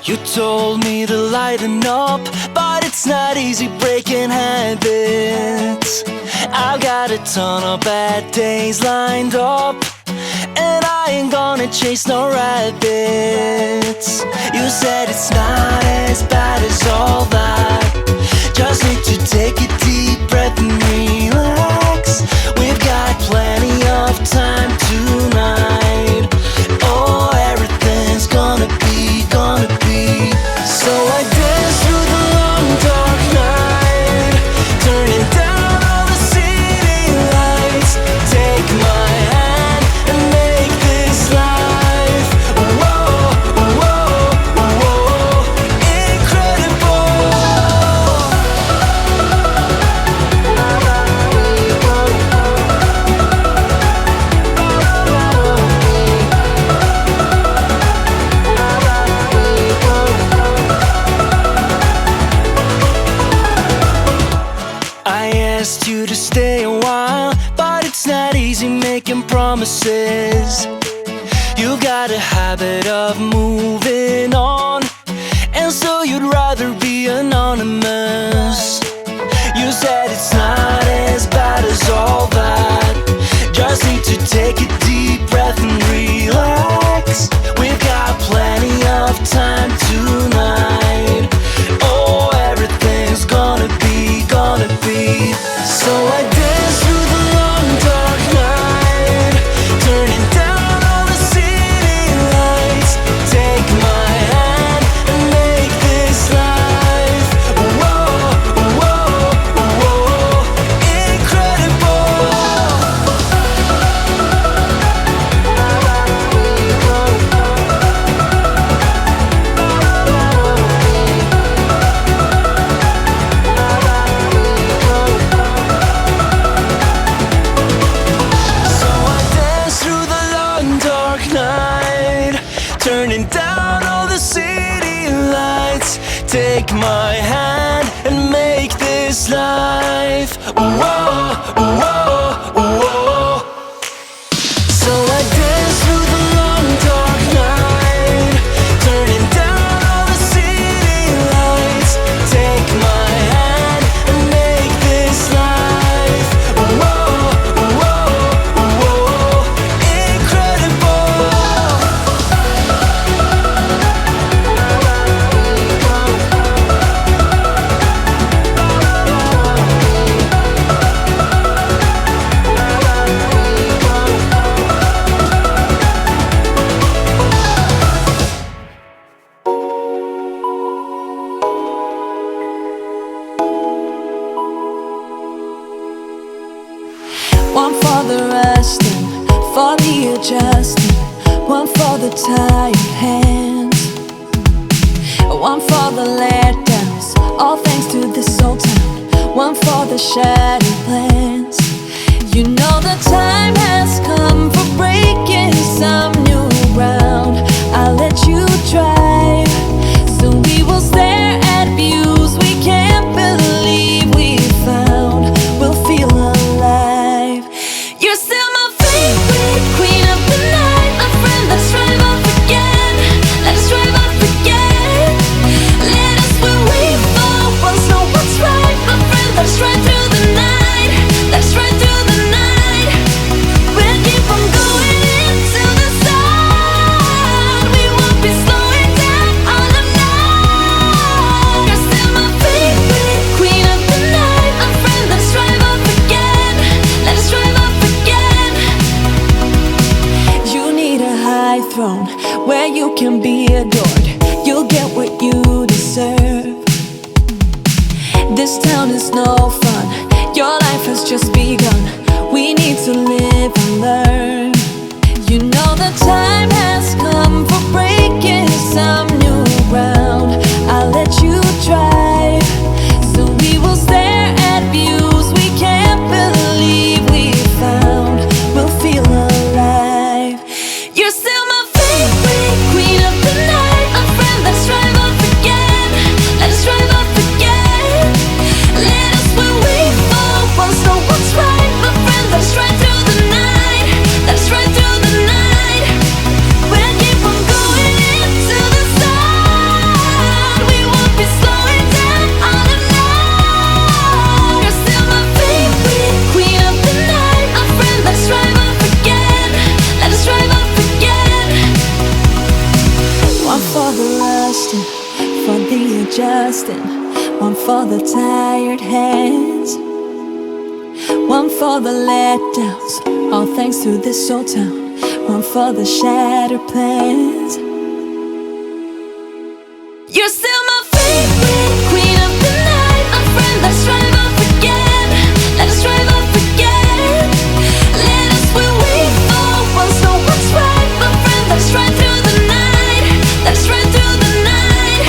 You told me to lighten up, but it's not easy breaking habits. I've got a ton of bad days lined up, and I ain't gonna chase no rabbits. You said it's not as bad as all that. Just need to take a deep breath and relax. We've got plenty of time tonight. Oh, everything's gonna be. So I dance through the long dark night, turning down all the city lights. Take my hand and make this life, whoa, whoa, whoa, incredible. I asked you to stay a while, but it's not easy making promises. You got a habit of moving on, and so you'd rather be anonymous. You said it's not as bad as all that. Just need to take a deep breath and relax. We've got plenty of time tonight. Oh, everything's gonna be. So I dance through the long dark night, turning down all the city lights. Take my hand and make this life, whoa, whoa, whoa, incredible. Turning down all the city lights. Take my hand and make this life, whoa, whoa, whoa. So I dance through the long dark night, turning down all the city lights. Take my hand and make this life, whoa, whoa, whoa, incredible. One for the resting, for the adjusting, one for the tired hands, one for the letdowns, all thanks to this old town, one for the shattered plans. You know the time has come for breaking some new ground. I'll let you drive, so we will stare at views we can't believe we found. We'll feel alive. You're still my favorite queen of the night, my friend. Let's drive off again. Let's drive off again. Let us where we fall. Once know what's right, my friend. Let's ride through the night. Let's ride through the night. We'll keep on going into the sun. We won't be slowing down all the night. You're still my favorite queen of the night, my friend. Let's drive off again. Let's drive off again. You need a high throne where you can be adored. You'll get what you deserve. This town is no fun. Your life has just begun. We need to live and learn. You know the time has come for breaking some new ground. I'll let you drive, so we will stare at views we can't believe we found. We'll feel alive. You're still my favorite queen of the night, my friend. Let's drive off again. Let's drive off again. Let us where we fall. Once know what's right, my friend. Let's ride through the night. Let's ride through the night. We'll resting, one for the tired hands, one for the letdowns, all thanks to this old town, one for the shattered plans. You're still my favorite queen of the night, my friend. Let's strive up again. Let us strive up again. Let us will wait for once know what's right, my friend. Let's ride through the night. Let's ride through the night.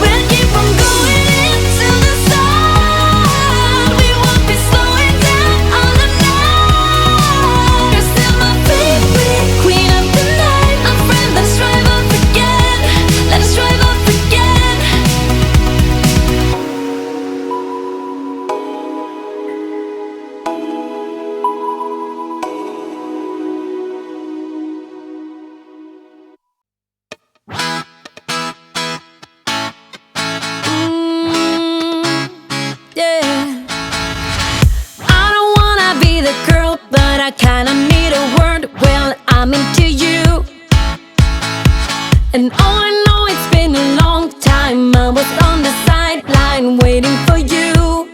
We'll keep on going into the sun. We won't be slowing down on the night. You're still my favorite queen of the night, my friend. Let's strive up again. Let us strive up again. Yeah. I don't wanna be the girl, but I kinda need a word. Well, I'm into you, and all I know, it's been a long time. I was on the sideline waiting for you.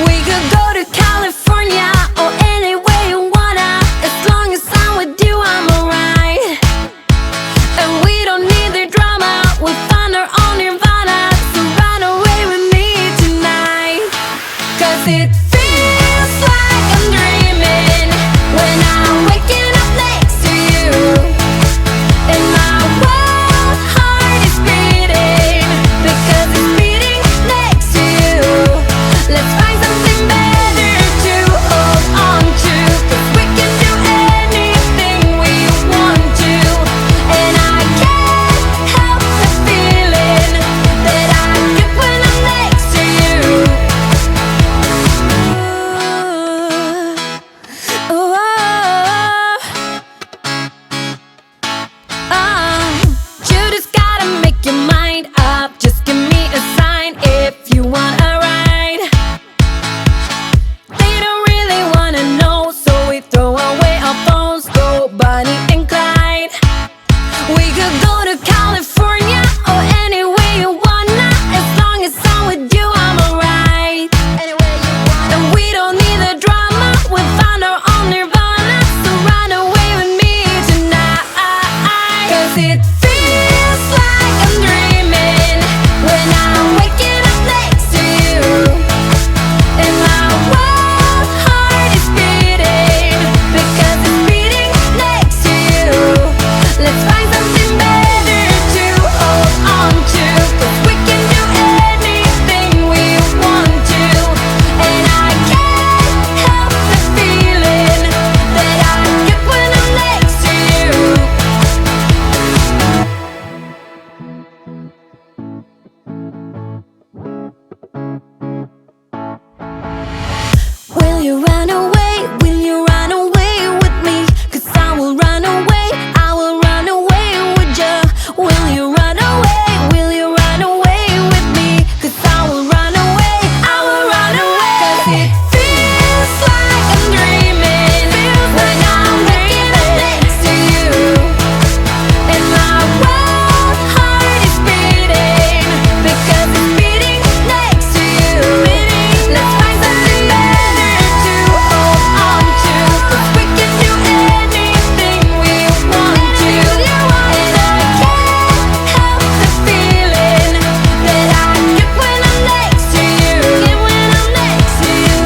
We could go to California or anywhere you wanna. As long as I'm with you, I'm alright. And we don't need the drama. We'll find our own nirvana. So run away with me tonight. 'Cause it feels like I'm dreaming when I'm waking up next to you. And my wild heart is beating because it's beating next to you. Let's find something better to hold on to, 'cause we can do anything we want to. And I can't help the feeling that I get when I'm next to you. Ooh, you just gotta make your mind up. Just give me a sign if you want a ride. They don't really wanna know, so we throw away our phones, go Bonnie and Clyde. We could go to California or anywhere you wanna. As long as I'm with you, I'm alright. And we don't need the drama. We'll find our own nirvana. So run away with me tonight. 'Cause it feels like I'm dreaming when I'm waking up next to you. And my wild heart is beating because it's beating next to you. Let's find something better to hold on to, 'cause we can do anything we want to. And I can't help the feeling that I get when I'm next to you. Will you run away? Will you run away with me? 'Cause I will run away. I will run away with you. Will you run away? Will you run away with me? 'Cause I will run away. I will run away. 'Cause it feels like I'm dreaming when I'm waking up next to you. And my wild heart is beating because it's beating next to you. Let's find something better to hold on to, 'cause we can do anything we want to. And I can't help the feeling that I get when I'm next to you. When I'm next to you.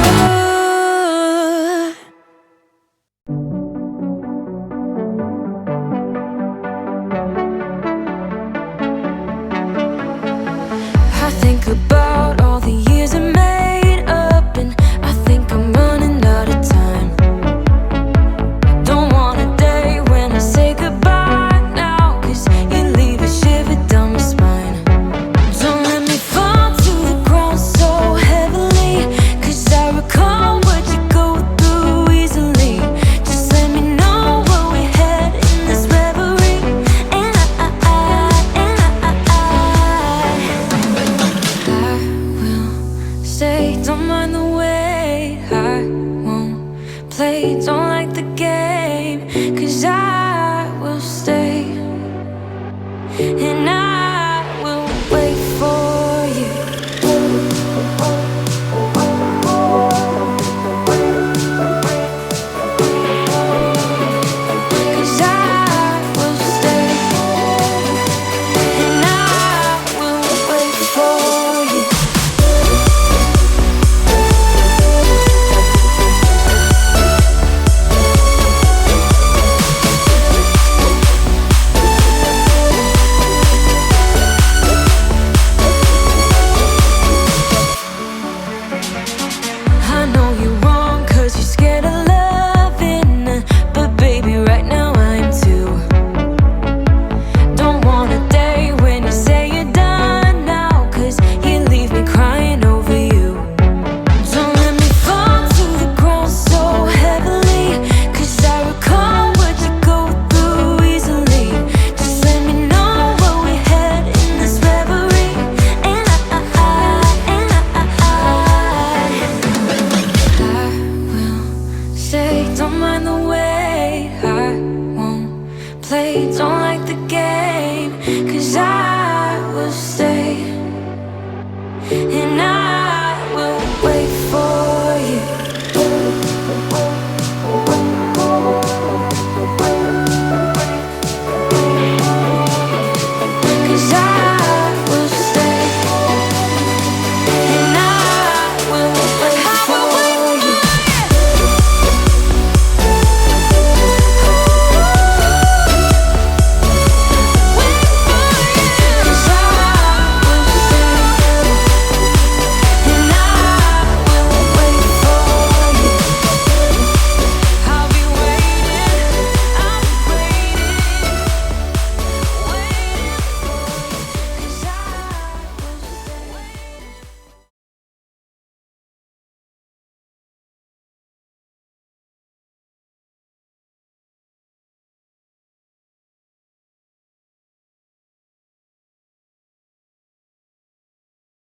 I think about all the years I made up, and I think I'm running out of time. Don't want a day when I say goodbye now, 'cause you leave a shiver down my spine. Don't let me fall to the ground so heavily, 'cause I recall what you go through easily. Just let me know where we head in this reverie, and I will stay. Don't mind the wait. I won't play. Don't like the game, 'cause I will stay. And I will wait for 'cause I will stay, and I